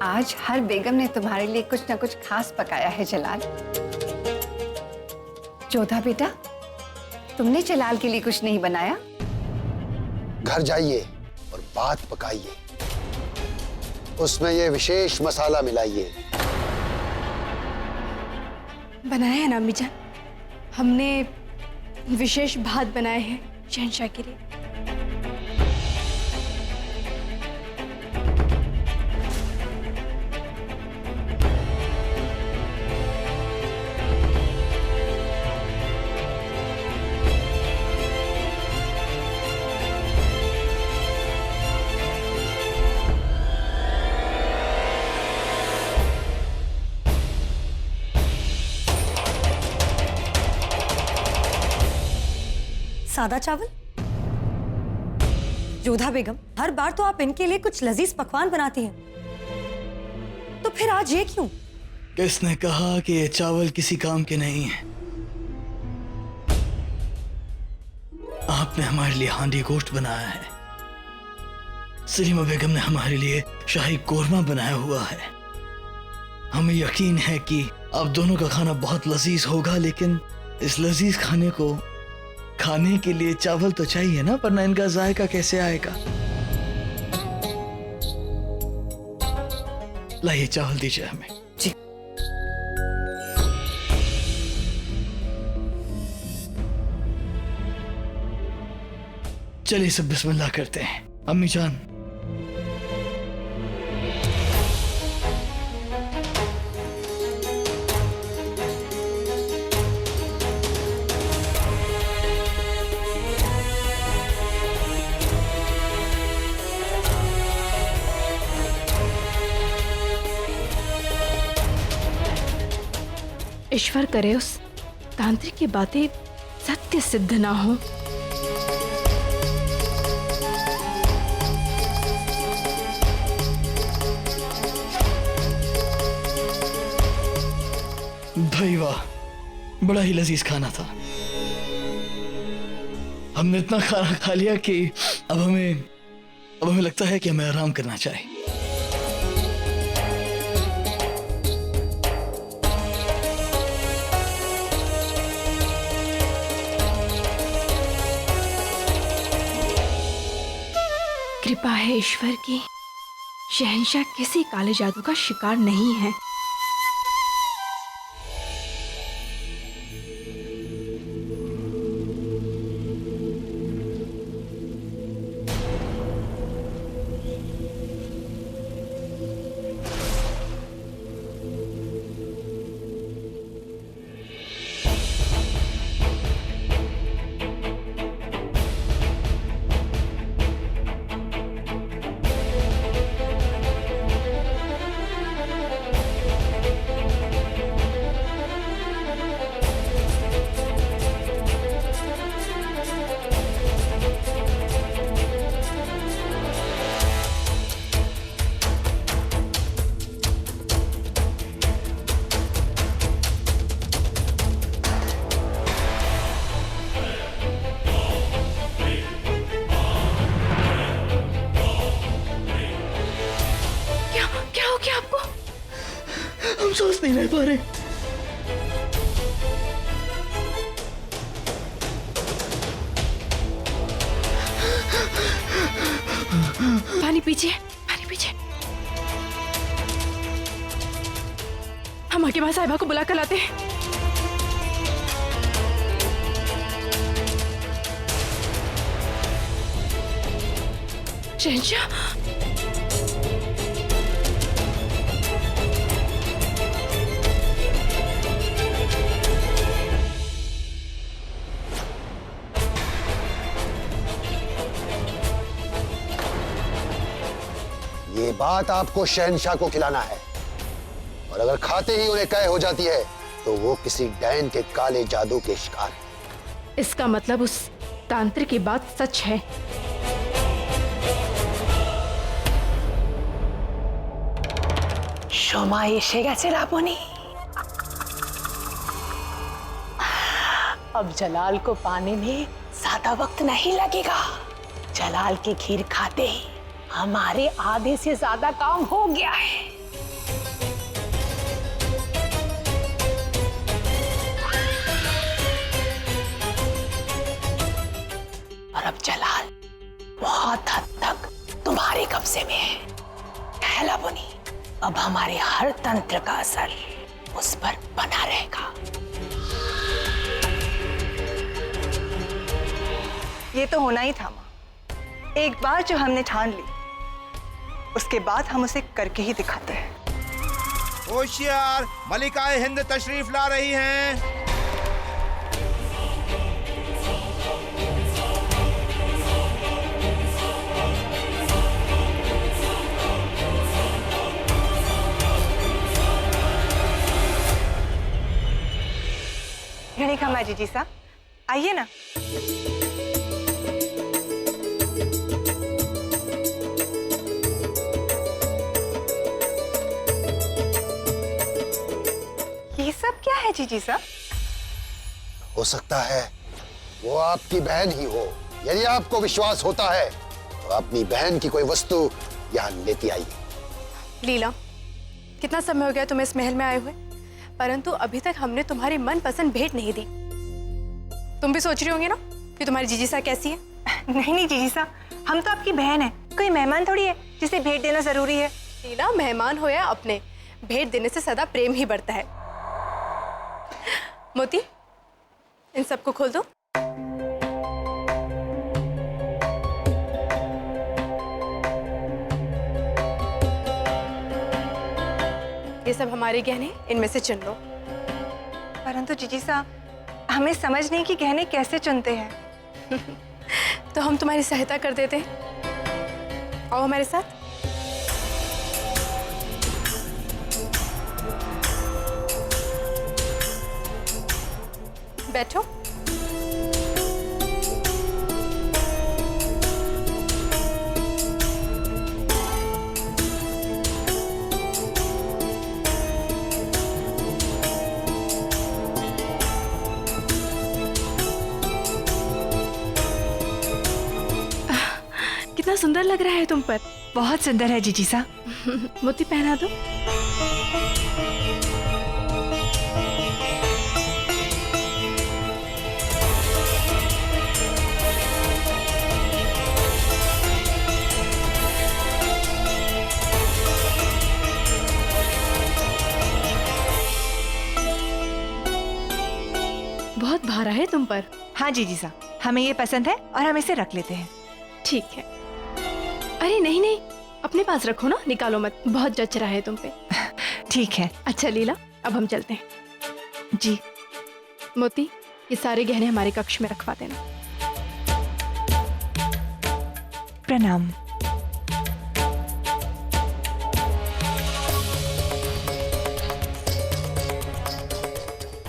आज हर बेगम ने तुम्हारे लिए कुछ ना कुछ खास पकाया है जलाल। जोधा बेटा, तुमने जलाल के लिए कुछ नहीं बनाया? घर जाइए और बात पकाइए, उसमें ये विशेष मसाला मिलाइए। बनाया है ना अम्मी जान, हमने विशेष भात बनाए हैं शहंशाह के लिए। सादा चावल? जोधा बेगम, हर बार तो आप इनके लिए कुछ लजीज पकवान बनाती हैं, तो फिर आज ये क्यों? किसने कहा कि ये चावल किसी काम के नहीं है? आपने हमारे लिए हांडी गोश्त बनाया है, सलीमा बेगम ने हमारे लिए शाही कोरमा बनाया हुआ है। हमें यकीन है कि आप दोनों का खाना बहुत लजीज होगा, लेकिन इस लजीज खाने को खाने के लिए चावल तो चाहिए ना, वरना इनका जायका कैसे आएगा? लाइए चावल दीजिए हमें। जी। चलिए सब बिस्मिल्लाह करते हैं। अम्मी जान, ईश्वर करे उस तांत्रिक की बातें सत्य सिद्ध ना हो। भाई वाह, बड़ा ही लजीज खाना था। हमने इतना खाना खा लिया कि अब हमें लगता है कि हमें आराम करना चाहिए। कृपा है ईश्वर की, शहंशाह किसी काले जादू का शिकार नहीं है। हम सांस नहीं ले पा रहे। पानी पीजिए, पानी पीजिए। हम हकीमा साहिबा को बुला कर लाते हैं। शहंशाह, ये बात आपको शहंशाह को खिलाना है, और अगर खाते ही उन्हें कै हो जाती है तो वो किसी डैन के काले जादू के शिकार है। इसका मतलब उस तांत्रिक की बात सच है। সময় এসে গেছে রাবণী। अब जलाल को पाने में ज्यादा वक्त नहीं लगेगा। जलाल की खीर खाते ही हमारे आधे से ज्यादा काम हो गया है। जलाल बहुत हद तक तुम्हारे कब्जे में है। पहला बुनी, अब हमारे हर तंत्र का असर उस पर बना रहेगा। ये तो होना ही था माँ। एक बार जो हमने ठान ली, उसके बाद हम उसे करके ही दिखाते हैं। होशियार, मलिकाए हिंद तशरीफ ला रही हैं। गणिका माँ जीजी साहब, आइए ना। ये सब क्या है जीजी साहब? हो सकता है वो आपकी बहन ही हो। यदि आपको विश्वास होता है तो अपनी बहन की कोई वस्तु यहाँ लेती आइए। लीला, कितना समय हो गया तुम्हें इस महल में आए हुए, परंतु अभी तक हमने तुम्हारी मनपसंद भेंट नहीं दी। तुम भी सोच रही होंगी ना कि तुम्हारी जीजी सा कैसी है। नहीं नहीं जीजी साहब, हम तो आपकी बहन है, कोई मेहमान थोड़ी है जिसे भेंट देना जरूरी है। लीला, मेहमान हो या अपने, भेंट देने से सदा प्रेम ही बढ़ता है। मोती, इन सबको खोल दो। ये सब हमारे गहने, इनमें से चुन लो। परंतु जीजी साहब, हमें समझ नहीं कि गहने कैसे चुनते हैं। तो हम तुम्हारी सहायता कर देते हैं। आओ हमारे साथ। बैठो। कितना सुंदर लग रहा है तुम पर। बहुत सुंदर है जीजी साहब। मोती पहना दो। बहुत भारा है तुम पर। हाँ जीजी साहब, हमें ये पसंद है और हम इसे रख लेते हैं। ठीक है। अरे नहीं नहीं, अपने पास रखो ना, निकालो मत, बहुत जच रहा है तुम पे। ठीक है। अच्छा लीला, अब हम चलते हैं। जी। मोती, ये सारे गहने हमारे कक्ष में रखवा देना। प्रणाम।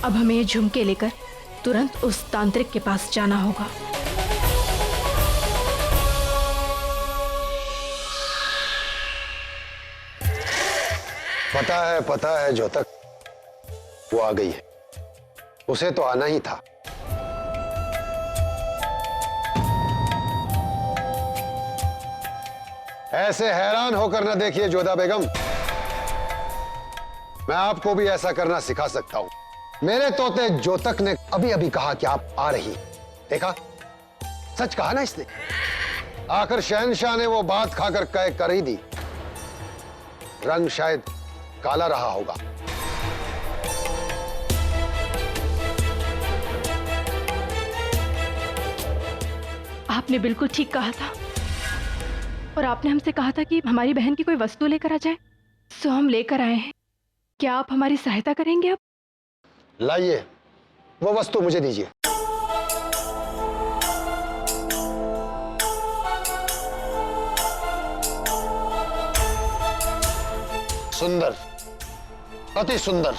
अब हमें ये झुमके लेकर तुरंत उस तांत्रिक के पास जाना होगा। पता है जो तक वो आ गई है, उसे तो आना ही था। ऐसे हैरान होकर न देखिए जोधा बेगम, मैं आपको भी ऐसा करना सिखा सकता हूं। मेरे तोते जोतक ने अभी अभी कहा कि आप आ रही। देखा, सच कहा ना इसने। आखिर शहनशाह ने वो बात खाकर कह कर ही दी। रंग शायद काला रहा होगा। आपने बिल्कुल ठीक कहा था, और आपने हमसे कहा था कि हमारी बहन की कोई वस्तु लेकर आ जाए, सो हम लेकर आए हैं। क्या आप हमारी सहायता करेंगे? अब लाइए, वो वस्तु मुझे दीजिए। सुंदर, अति सुंदर।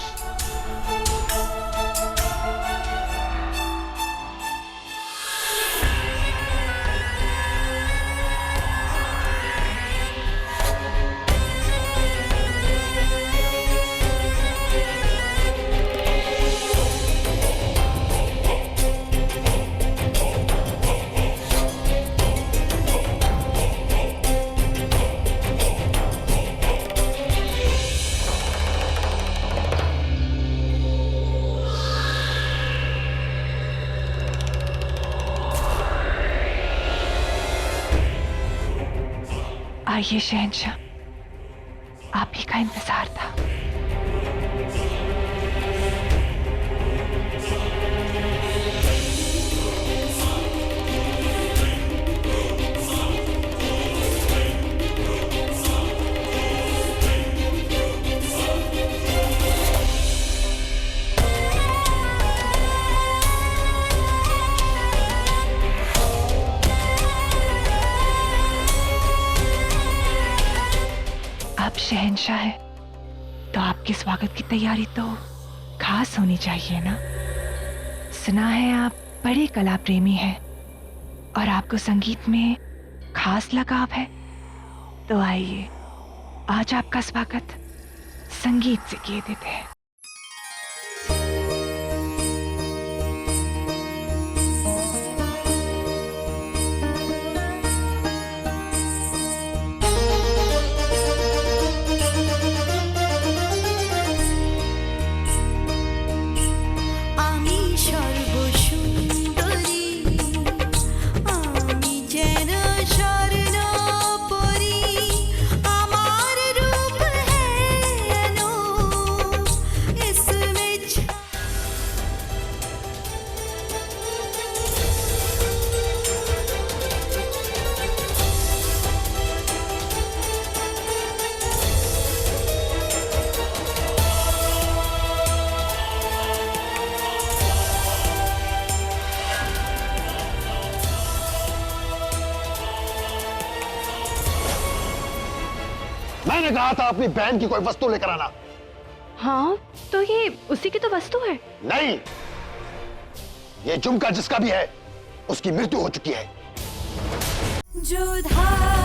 आइए शहंशाह, आप ही का इंतजार था। आप शहंशाह है तो आपके स्वागत की तैयारी तो खास होनी चाहिए ना। सुना है आप बड़े कला प्रेमी हैं और आपको संगीत में खास लगाव है, तो आइए आज आपका स्वागत संगीत से किए देते हैं। मैंने कहा था अपनी बहन की कोई वस्तु लेकर आना। हाँ, तो ये उसी की तो वस्तु है। नहीं, ये झुमका जिसका भी है उसकी मृत्यु हो चुकी है। जो धार